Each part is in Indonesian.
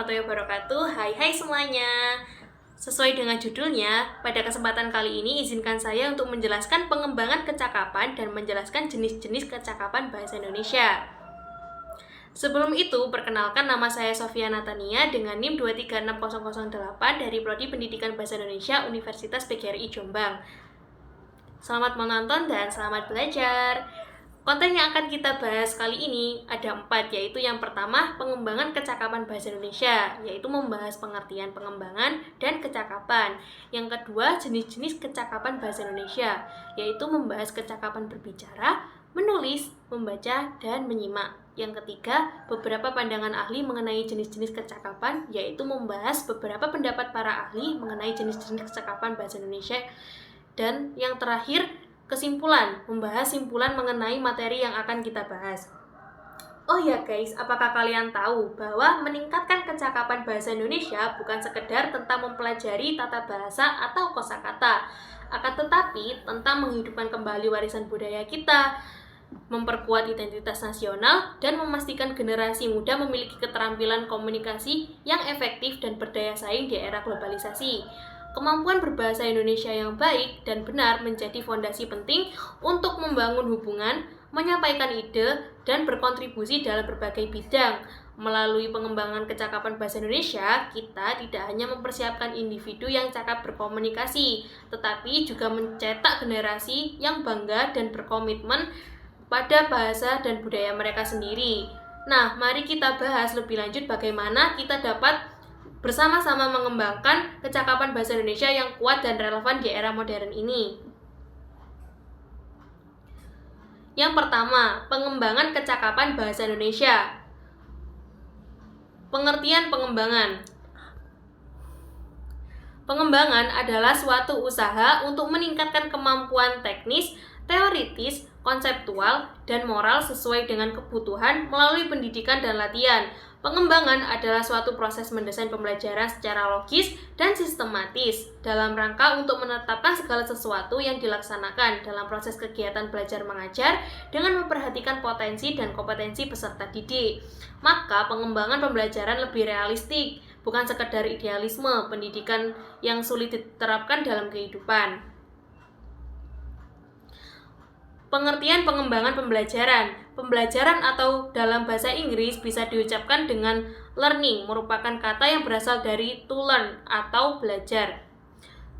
warahmatullahi wabarakatuh. Hai semuanya. Sesuai dengan judulnya, pada kesempatan kali ini izinkan saya untuk menjelaskan pengembangan kecakapan dan menjelaskan jenis-jenis kecakapan bahasa Indonesia. Sebelum itu, perkenalkan nama saya Sofia Natania dengan NIM 2360008 dari Prodi Pendidikan Bahasa Indonesia Universitas PGRI Jombang. Selamat menonton dan selamat belajar. Konten yang akan kita bahas kali ini ada 4, yaitu yang pertama, pengembangan kecakapan bahasa Indonesia, yaitu membahas pengertian pengembangan dan kecakapan. Yang kedua, jenis-jenis kecakapan bahasa Indonesia, yaitu membahas kecakapan berbicara, menulis, membaca, dan menyimak. Yang ketiga, beberapa pandangan ahli mengenai jenis-jenis kecakapan, yaitu membahas beberapa pendapat para ahli mengenai jenis-jenis kecakapan bahasa Indonesia. Dan yang terakhir, kesimpulan, membahas simpulan mengenai materi yang akan kita bahas. Oh ya guys, apakah kalian tahu bahwa meningkatkan kecakapan bahasa Indonesia bukan sekedar tentang mempelajari tata bahasa atau kosakata, akan tetapi tentang menghidupkan kembali warisan budaya kita, memperkuat identitas nasional, dan memastikan generasi muda memiliki keterampilan komunikasi yang efektif dan berdaya saing di era globalisasi. Kemampuan berbahasa Indonesia yang baik dan benar menjadi fondasi penting untuk membangun hubungan, menyampaikan ide, dan berkontribusi dalam berbagai bidang. Melalui pengembangan kecakapan bahasa Indonesia, kita tidak hanya mempersiapkan individu yang cakap berkomunikasi, tetapi juga mencetak generasi yang bangga dan berkomitmen pada bahasa dan budaya mereka sendiri. Nah, mari kita bahas lebih lanjut bagaimana kita dapat bersama-sama mengembangkan kecakapan bahasa Indonesia yang kuat dan relevan di era modern ini. Yang pertama, pengembangan kecakapan bahasa Indonesia. Pengertian pengembangan. Pengembangan adalah suatu usaha untuk meningkatkan kemampuan teknis, teoritis, konseptual, dan moral sesuai dengan kebutuhan melalui pendidikan dan latihan. Pengembangan adalah suatu proses mendesain pembelajaran secara logis dan sistematis dalam rangka untuk menetapkan segala sesuatu yang dilaksanakan dalam proses kegiatan belajar mengajar dengan memperhatikan potensi dan kompetensi peserta didik. Maka pengembangan pembelajaran lebih realistik, bukan sekedar idealisme pendidikan yang sulit diterapkan dalam kehidupan. Pengertian pengembangan pembelajaran. Pembelajaran atau dalam bahasa Inggris bisa diucapkan dengan learning, merupakan kata yang berasal dari to learn atau belajar.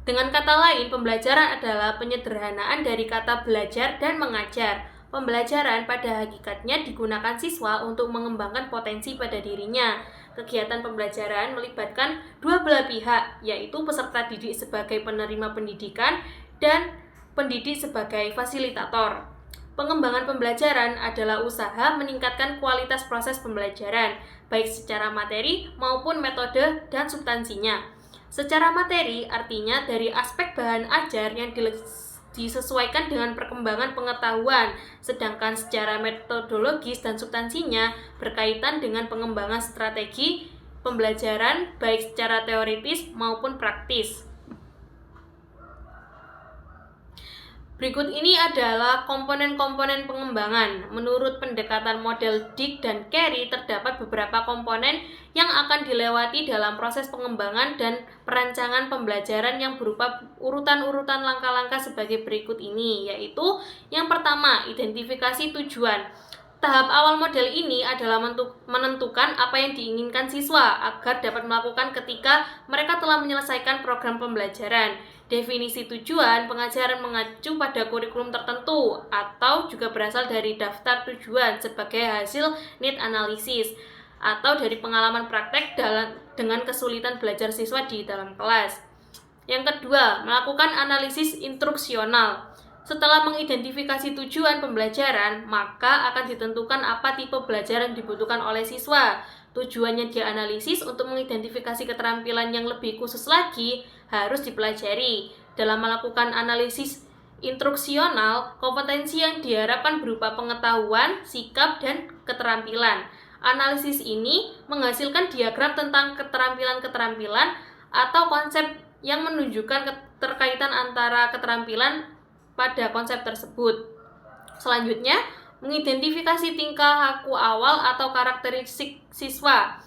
Dengan kata lain, pembelajaran adalah penyederhanaan dari kata belajar dan mengajar. Pembelajaran pada hakikatnya digunakan siswa untuk mengembangkan potensi pada dirinya. Kegiatan pembelajaran melibatkan dua belah pihak, yaitu peserta didik sebagai penerima pendidikan dan pendidik sebagai fasilitator. Pengembangan pembelajaran adalah usaha meningkatkan kualitas proses pembelajaran, baik secara materi maupun metode dan substansinya. Secara materi artinya dari aspek bahan ajar yang disesuaikan dengan perkembangan pengetahuan, sedangkan secara metodologis dan substansinya berkaitan dengan pengembangan strategi pembelajaran baik secara teoritis maupun praktis. Berikut ini adalah komponen-komponen pengembangan. Menurut pendekatan model Dick dan Carey, terdapat beberapa komponen yang akan dilewati dalam proses pengembangan dan perancangan pembelajaran yang berupa urutan-urutan langkah-langkah sebagai berikut ini, yaitu yang pertama, identifikasi tujuan. Tahap awal model ini adalah menentukan apa yang diinginkan siswa agar dapat melakukan ketika mereka telah menyelesaikan program pembelajaran. Definisi tujuan pengajaran mengacu pada kurikulum tertentu atau juga berasal dari daftar tujuan sebagai hasil need analysis atau dari pengalaman praktek dengan kesulitan belajar siswa di dalam kelas. Yang kedua, melakukan analisis instruksional. Setelah mengidentifikasi tujuan pembelajaran, maka akan ditentukan apa tipe belajar yang dibutuhkan oleh siswa. Tujuannya dianalisis untuk mengidentifikasi keterampilan yang lebih khusus lagi harus dipelajari. Dalam melakukan analisis instruksional, kompetensi yang diharapkan berupa pengetahuan, sikap, dan keterampilan. Analisis ini menghasilkan diagram tentang keterampilan-keterampilan atau konsep yang menunjukkan keterkaitan antara keterampilan pada konsep tersebut. Selanjutnya, mengidentifikasi tingkah laku awal atau karakteristik siswa.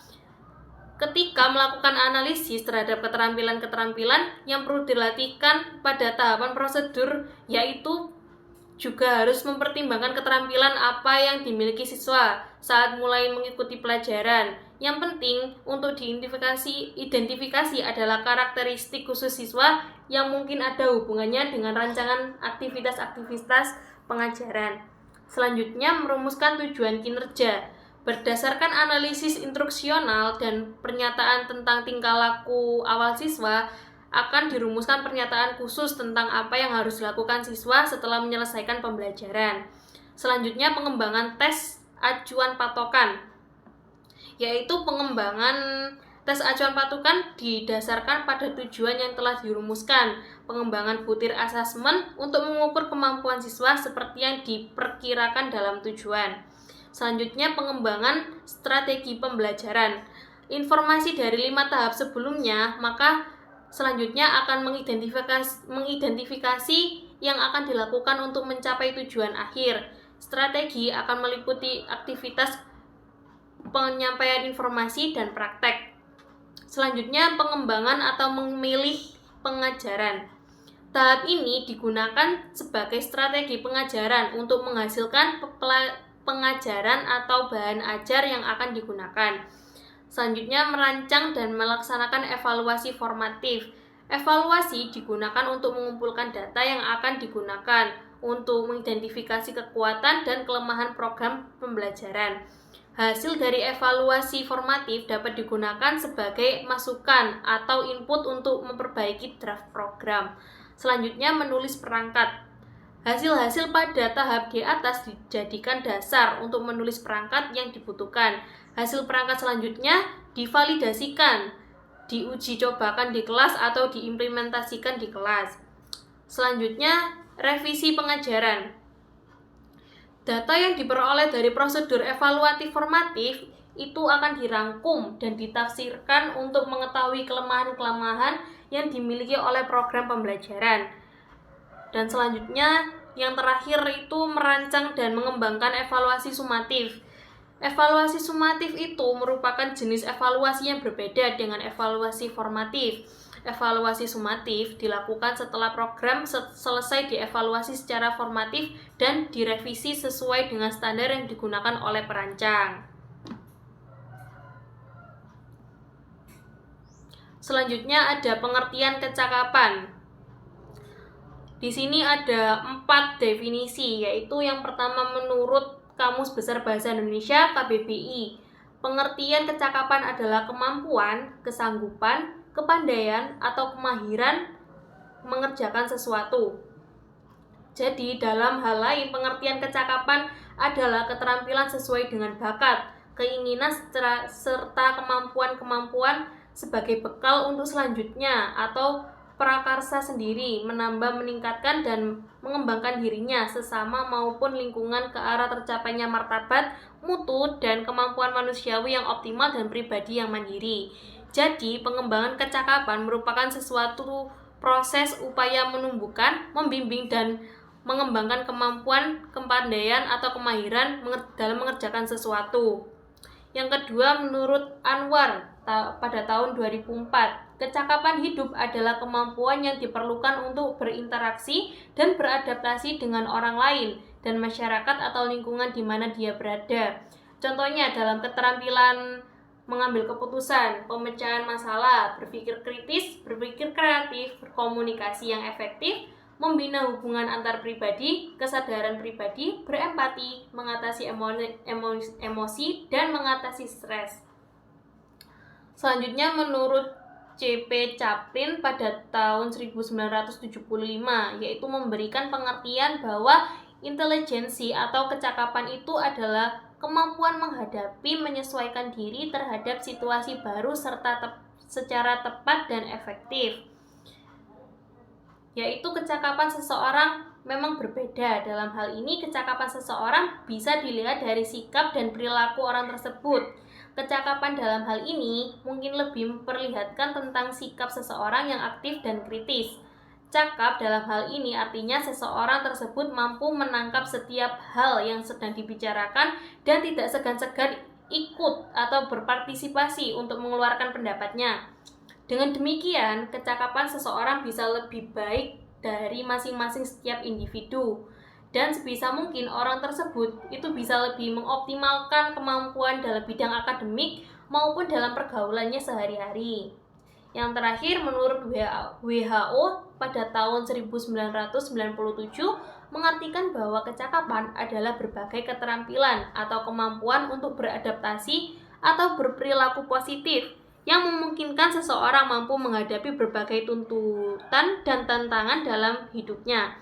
ketika melakukan analisis terhadap keterampilan-keterampilan yang perlu dilatihkan pada tahapan prosedur, yaitu juga harus mempertimbangkan keterampilan apa yang dimiliki siswa saat mulai mengikuti pelajaran. Yang penting untuk diidentifikasi adalah karakteristik khusus siswa yang mungkin ada hubungannya dengan rancangan aktivitas-aktivitas pengajaran. Selanjutnya, merumuskan tujuan kinerja. Berdasarkan analisis instruksional dan pernyataan tentang tingkah laku awal siswa, akan dirumuskan pernyataan khusus tentang apa yang harus dilakukan siswa setelah menyelesaikan pembelajaran. Selanjutnya, pengembangan tes acuan patokan, yaitu pengembangan tes acuan patokan didasarkan pada tujuan yang telah dirumuskan. Pengembangan butir asesmen untuk mengukur kemampuan siswa seperti yang diperkirakan dalam tujuan. Selanjutnya, pengembangan strategi pembelajaran. Informasi dari 5 tahap sebelumnya, maka selanjutnya akan mengidentifikasi yang akan dilakukan untuk mencapai tujuan akhir. Strategi akan meliputi aktivitas penyampaian informasi dan praktek. Selanjutnya, pengembangan atau memilih pengajaran. Tahap ini digunakan sebagai strategi pengajaran untuk menghasilkan pengajaran atau bahan ajar yang akan digunakan. Selanjutnya, merancang dan melaksanakan evaluasi formatif. Evaluasi digunakan untuk mengumpulkan data yang akan digunakan untuk mengidentifikasi kekuatan dan kelemahan program pembelajaran. Hasil dari evaluasi formatif dapat digunakan sebagai masukan atau input untuk memperbaiki draft program. Selanjutnya, menulis perangkat. Hasil-hasil pada tahap di atas dijadikan dasar untuk menulis perangkat yang dibutuhkan. Hasil perangkat selanjutnya divalidasikan, diuji cobakan di kelas atau diimplementasikan di kelas. Selanjutnya, revisi pengajaran. Data yang diperoleh dari prosedur evaluatif formatif itu akan dirangkum dan ditafsirkan untuk mengetahui kelemahan-kelemahan yang dimiliki oleh program pembelajaran. Dan selanjutnya, yang terakhir itu merancang dan mengembangkan evaluasi sumatif. Evaluasi sumatif itu merupakan jenis evaluasi yang berbeda dengan evaluasi formatif. Evaluasi sumatif dilakukan setelah program selesai dievaluasi secara formatif dan direvisi sesuai dengan standar yang digunakan oleh perancang. Selanjutnya ada pengertian kecakapan. Di sini ada 4 definisi, yaitu yang pertama menurut Kamus Besar Bahasa Indonesia KBBI. Pengertian kecakapan adalah kemampuan, kesanggupan, kepandaian, atau kemahiran mengerjakan sesuatu. Jadi, dalam hal lain, pengertian kecakapan adalah keterampilan sesuai dengan bakat, keinginan, serta kemampuan-kemampuan sebagai bekal untuk selanjutnya atau prakarsa sendiri, menambah, meningkatkan, dan mengembangkan dirinya, sesama maupun lingkungan ke arah tercapainya martabat, mutu, dan kemampuan manusiawi yang optimal dan pribadi yang mandiri. Jadi, pengembangan kecakapan merupakan sesuatu proses upaya menumbuhkan, membimbing, dan mengembangkan kemampuan, kepandaian, atau kemahiran dalam mengerjakan sesuatu. Yang kedua, menurut Anwar pada tahun 2004, kecakapan hidup adalah kemampuan yang diperlukan untuk berinteraksi dan beradaptasi dengan orang lain dan masyarakat atau lingkungan di mana dia berada. Contohnya dalam keterampilan mengambil keputusan, pemecahan masalah, berpikir kritis, berpikir kreatif, berkomunikasi yang efektif, membina hubungan antar pribadi, kesadaran pribadi, berempati, mengatasi emosi, dan mengatasi stres. Selanjutnya menurut C.P. Chaplin pada tahun 1975, yaitu memberikan pengertian bahwa intelijensi atau kecakapan itu adalah kemampuan menghadapi, menyesuaikan diri terhadap situasi baru serta secara tepat dan efektif. Yaitu kecakapan seseorang memang berbeda. Dalam hal ini, kecakapan seseorang bisa dilihat dari sikap dan perilaku orang tersebut. Kecakapan dalam hal ini mungkin lebih memperlihatkan tentang sikap seseorang yang aktif dan kritis. Cakap dalam hal ini artinya seseorang tersebut mampu menangkap setiap hal yang sedang dibicarakan dan tidak segan-segan ikut atau berpartisipasi untuk mengeluarkan pendapatnya. Dengan demikian, kecakapan seseorang bisa lebih baik dari masing-masing setiap individu. Dan sebisa mungkin orang tersebut itu bisa lebih mengoptimalkan kemampuan dalam bidang akademik maupun dalam pergaulannya sehari-hari. Yang terakhir, menurut WHO pada tahun 1997 mengartikan bahwa kecakapan adalah berbagai keterampilan atau kemampuan untuk beradaptasi atau berperilaku positif yang memungkinkan seseorang mampu menghadapi berbagai tuntutan dan tantangan dalam hidupnya.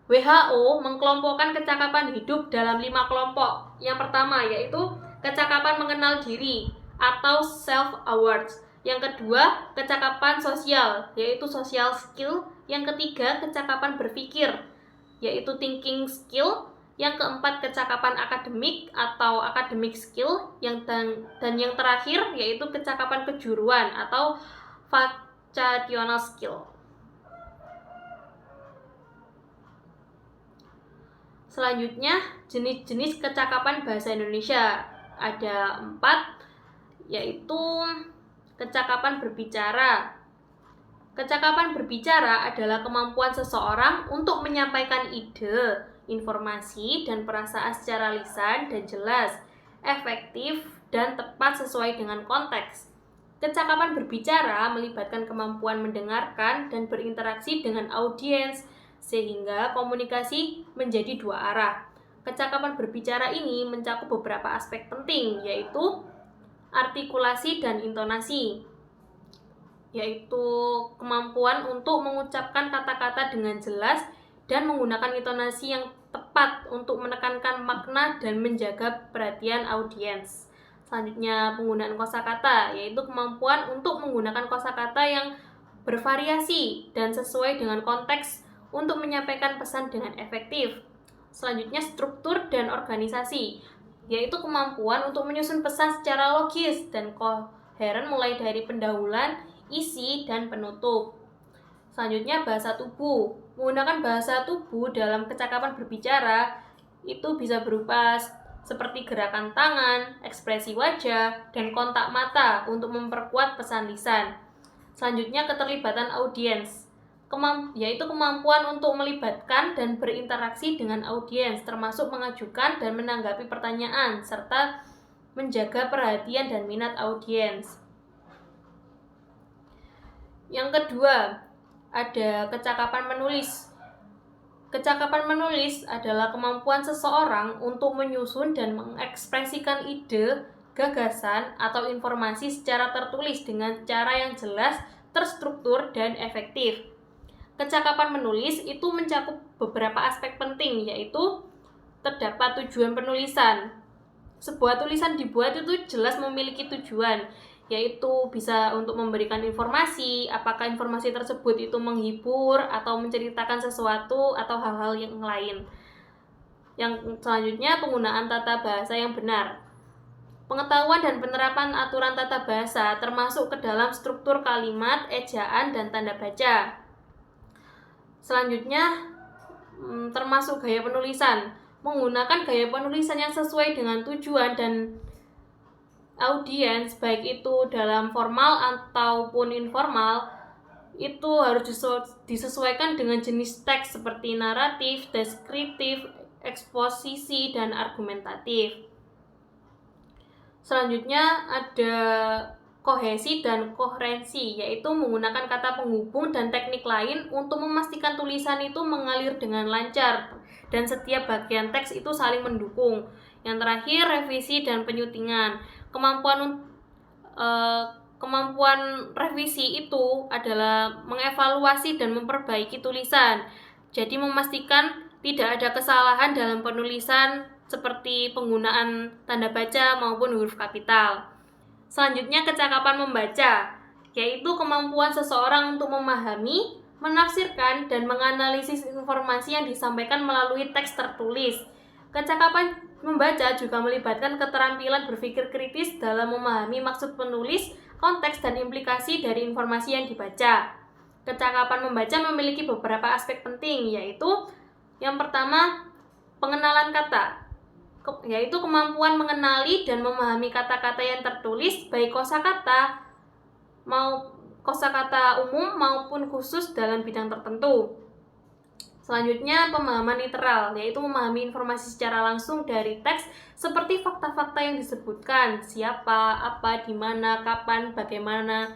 WHO mengkelompokkan kecakapan hidup dalam 5 kelompok. Yang pertama yaitu kecakapan mengenal diri atau self-awareness. Yang kedua, kecakapan sosial, yaitu social skill. Yang ketiga, kecakapan berpikir, yaitu thinking skill. Yang keempat, kecakapan akademik atau academic skill. Dan yang terakhir, yaitu kecakapan kejuruan atau vocational skill. Selanjutnya, jenis-jenis kecakapan bahasa Indonesia. Ada 4, yaitu kecakapan berbicara. Kecakapan berbicara adalah kemampuan seseorang untuk menyampaikan ide, informasi, dan perasaan secara lisan dan jelas, efektif, dan tepat sesuai dengan konteks. Kecakapan berbicara melibatkan kemampuan mendengarkan dan berinteraksi dengan audiens, sehingga komunikasi menjadi 2 arah. Kecakapan berbicara ini mencakup beberapa aspek penting, yaitu artikulasi dan intonasi, yaitu kemampuan untuk mengucapkan kata-kata dengan jelas dan menggunakan intonasi yang tepat untuk menekankan makna dan menjaga perhatian audiens. Selanjutnya, penggunaan kosakata, yaitu kemampuan untuk menggunakan kosakata yang bervariasi dan sesuai dengan konteks untuk menyampaikan pesan dengan efektif. Selanjutnya, struktur dan organisasi, yaitu kemampuan untuk menyusun pesan secara logis dan koheren mulai dari pendahuluan, isi, dan penutup. Selanjutnya, bahasa tubuh. Menggunakan bahasa tubuh dalam kecakapan berbicara itu bisa berupa seperti gerakan tangan, ekspresi wajah, dan kontak mata untuk memperkuat pesan lisan. Selanjutnya, keterlibatan audiens, yaitu kemampuan untuk melibatkan dan berinteraksi dengan audiens, termasuk mengajukan dan menanggapi pertanyaan, serta menjaga perhatian dan minat audiens. Yang kedua, ada kecakapan menulis. Kecakapan menulis adalah kemampuan seseorang untuk menyusun dan mengekspresikan ide, gagasan, atau informasi secara tertulis dengan cara yang jelas, terstruktur, dan efektif. Kecakapan menulis itu mencakup beberapa aspek penting, yaitu terdapat tujuan penulisan. Sebuah tulisan dibuat itu jelas memiliki tujuan, yaitu bisa untuk memberikan informasi, apakah informasi tersebut itu menghibur atau menceritakan sesuatu atau hal-hal yang lain. Yang selanjutnya, penggunaan tata bahasa yang benar. Pengetahuan dan penerapan aturan tata bahasa termasuk ke dalam struktur kalimat, ejaan, dan tanda baca. Selanjutnya, termasuk gaya penulisan. Menggunakan gaya penulisan yang sesuai dengan tujuan dan audiens, baik itu dalam formal ataupun informal, itu harus disesuaikan dengan jenis teks seperti naratif, deskriptif, eksposisi, dan argumentatif. Selanjutnya ada kohesi dan koherensi, yaitu menggunakan kata penghubung dan teknik lain untuk memastikan tulisan itu mengalir dengan lancar dan setiap bagian teks itu saling mendukung. Yang terakhir, revisi dan penyutingan. Kemampuan revisi itu adalah mengevaluasi dan memperbaiki tulisan. Jadi memastikan tidak ada kesalahan dalam penulisan seperti penggunaan tanda baca maupun huruf kapital. Selanjutnya, kecakapan membaca, yaitu kemampuan seseorang untuk memahami, menafsirkan, dan menganalisis informasi yang disampaikan melalui teks tertulis. Kecakapan membaca juga melibatkan keterampilan berpikir kritis dalam memahami maksud penulis, konteks, dan implikasi dari informasi yang dibaca. Kecakapan membaca memiliki beberapa aspek penting, yaitu yang pertama, pengenalan kata. yaitu kemampuan mengenali dan memahami kata-kata yang tertulis, baik kosakata umum maupun khusus dalam bidang tertentu. Selanjutnya, pemahaman literal, yaitu memahami informasi secara langsung dari teks seperti fakta-fakta yang disebutkan, siapa, apa, di mana, kapan, bagaimana,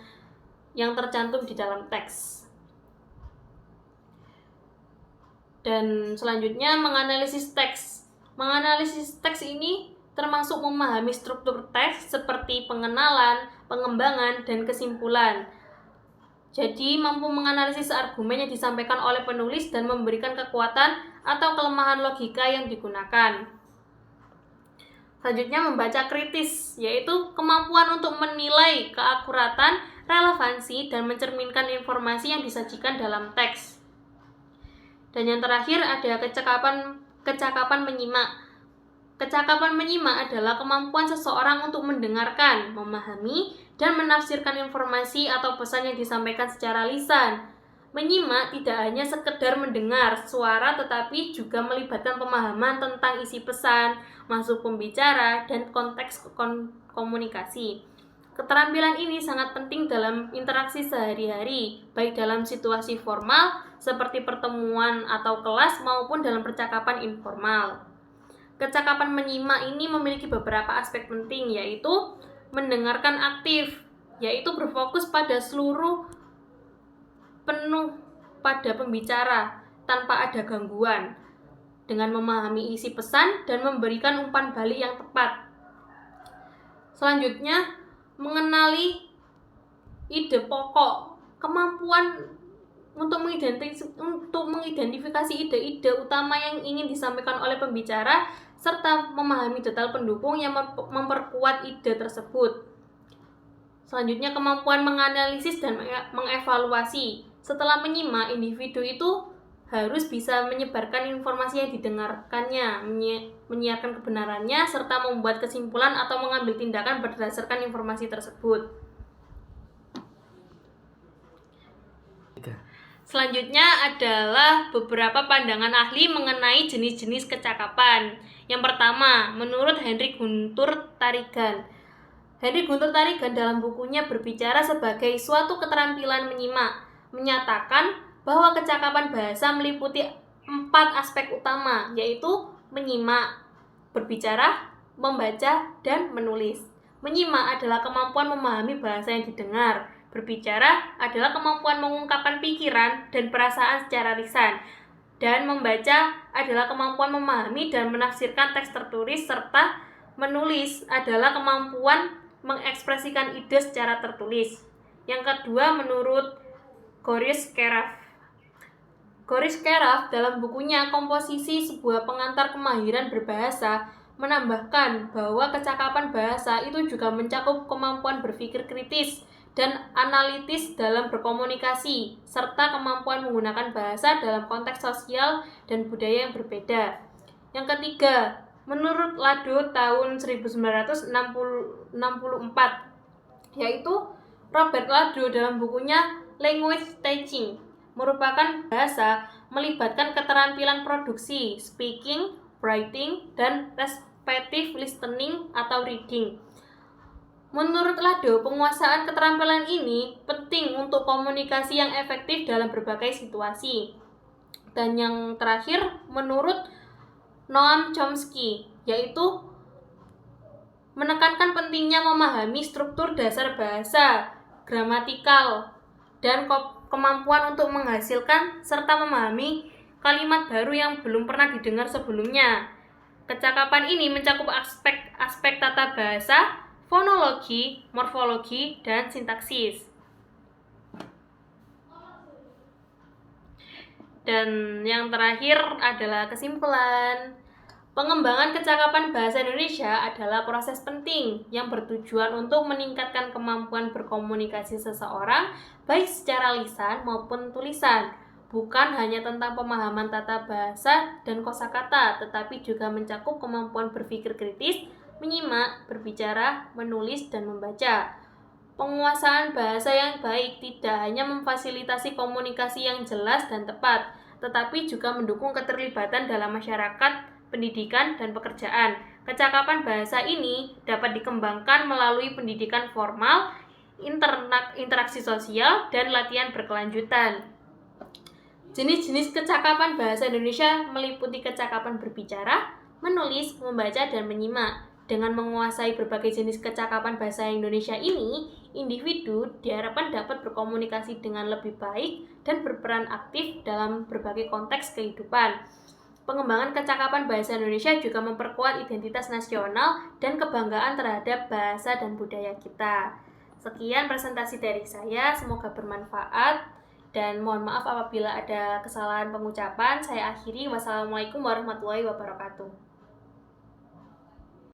yang tercantum di dalam teks. Dan selanjutnya, menganalisis teks. Menganalisis teks ini termasuk memahami struktur teks seperti pengenalan, pengembangan, dan kesimpulan. Jadi, mampu menganalisis argumen yang disampaikan oleh penulis dan memberikan kekuatan atau kelemahan logika yang digunakan. Selanjutnya, membaca kritis, yaitu kemampuan untuk menilai keakuratan, relevansi, dan mencerminkan informasi yang disajikan dalam teks. Dan yang terakhir ada kecakapan menyimak. Kecakapan menyimak adalah kemampuan seseorang untuk mendengarkan, memahami, dan menafsirkan informasi atau pesan yang disampaikan secara lisan. Menyimak tidak hanya sekedar mendengar suara, tetapi juga melibatkan pemahaman tentang isi pesan, maksud pembicara, dan konteks komunikasi. Keterampilan ini sangat penting dalam interaksi sehari-hari, baik dalam situasi formal seperti pertemuan atau kelas maupun dalam percakapan informal. Kecakapan menyimak ini memiliki beberapa aspek penting, yaitu mendengarkan aktif, yaitu berfokus pada penuh pada pembicara tanpa ada gangguan, dengan memahami isi pesan dan memberikan umpan balik yang tepat. Selanjutnya, mengenali ide pokok, kemampuan untuk mengidentifikasi ide-ide utama yang ingin disampaikan oleh pembicara, serta memahami detail pendukung yang memperkuat ide tersebut. Selanjutnya, kemampuan menganalisis dan mengevaluasi. Setelah menyimak, individu itu harus bisa menyebarkan informasi yang didengarkannya, menyiarkan kebenarannya, serta membuat kesimpulan atau mengambil tindakan berdasarkan informasi tersebut. Selanjutnya adalah beberapa pandangan ahli mengenai jenis-jenis kecakapan. Yang pertama, menurut Henry Guntur Tarigan. Henry Guntur Tarigan dalam bukunya Berbicara sebagai Suatu Keterampilan Menyimak menyatakan bahwa kecakapan bahasa meliputi 4 aspek utama, yaitu menyimak, berbicara, membaca, dan menulis. Menyimak adalah kemampuan memahami bahasa yang didengar. Berbicara adalah kemampuan mengungkapkan pikiran dan perasaan secara lisan. Dan membaca adalah kemampuan memahami dan menafsirkan teks tertulis, serta menulis adalah kemampuan mengekspresikan ide secara tertulis. Yang kedua, menurut Goris Keraf. Goris Keraf dalam bukunya Komposisi Sebuah Pengantar Kemahiran Berbahasa menambahkan bahwa kecakapan bahasa itu juga mencakup kemampuan berpikir kritis dan analitis dalam berkomunikasi, serta kemampuan menggunakan bahasa dalam konteks sosial dan budaya yang berbeda. Yang ketiga, menurut Lado tahun 1964, yaitu Robert Lado dalam bukunya Language Teaching, merupakan bahasa melibatkan keterampilan produksi, speaking, writing, dan respective listening atau reading. Menurut Lado, penguasaan keterampilan ini penting untuk komunikasi yang efektif dalam berbagai situasi. Dan yang terakhir, menurut Noam Chomsky, yaitu menekankan pentingnya memahami struktur dasar bahasa, gramatikal, dan kemampuan untuk menghasilkan serta memahami kalimat baru yang belum pernah didengar sebelumnya. Kecakapan ini mencakup aspek tata bahasa, fonologi, morfologi, dan sintaksis. Dan yang terakhir adalah kesimpulan. Pengembangan kecakapan bahasa Indonesia adalah proses penting yang bertujuan untuk meningkatkan kemampuan berkomunikasi seseorang, baik secara lisan maupun tulisan. Bukan hanya tentang pemahaman tata bahasa dan kosakata, tetapi juga mencakup kemampuan berpikir kritis, menyimak, berbicara, menulis, dan membaca. Penguasaan bahasa yang baik tidak hanya memfasilitasi komunikasi yang jelas dan tepat, tetapi juga mendukung keterlibatan dalam masyarakat, pendidikan, dan pekerjaan. Kecakapan bahasa ini dapat dikembangkan melalui pendidikan formal, interaksi sosial, dan latihan berkelanjutan. Jenis-jenis kecakapan bahasa Indonesia meliputi kecakapan berbicara, menulis, membaca, dan menyimak. Dengan menguasai berbagai jenis kecakapan bahasa Indonesia ini, individu diharapkan dapat berkomunikasi dengan lebih baik dan berperan aktif dalam berbagai konteks kehidupan. Pengembangan kecakapan bahasa Indonesia juga memperkuat identitas nasional dan kebanggaan terhadap bahasa dan budaya kita. Sekian presentasi dari saya, semoga bermanfaat dan mohon maaf apabila ada kesalahan pengucapan. Saya akhiri, wassalamualaikum warahmatullahi wabarakatuh.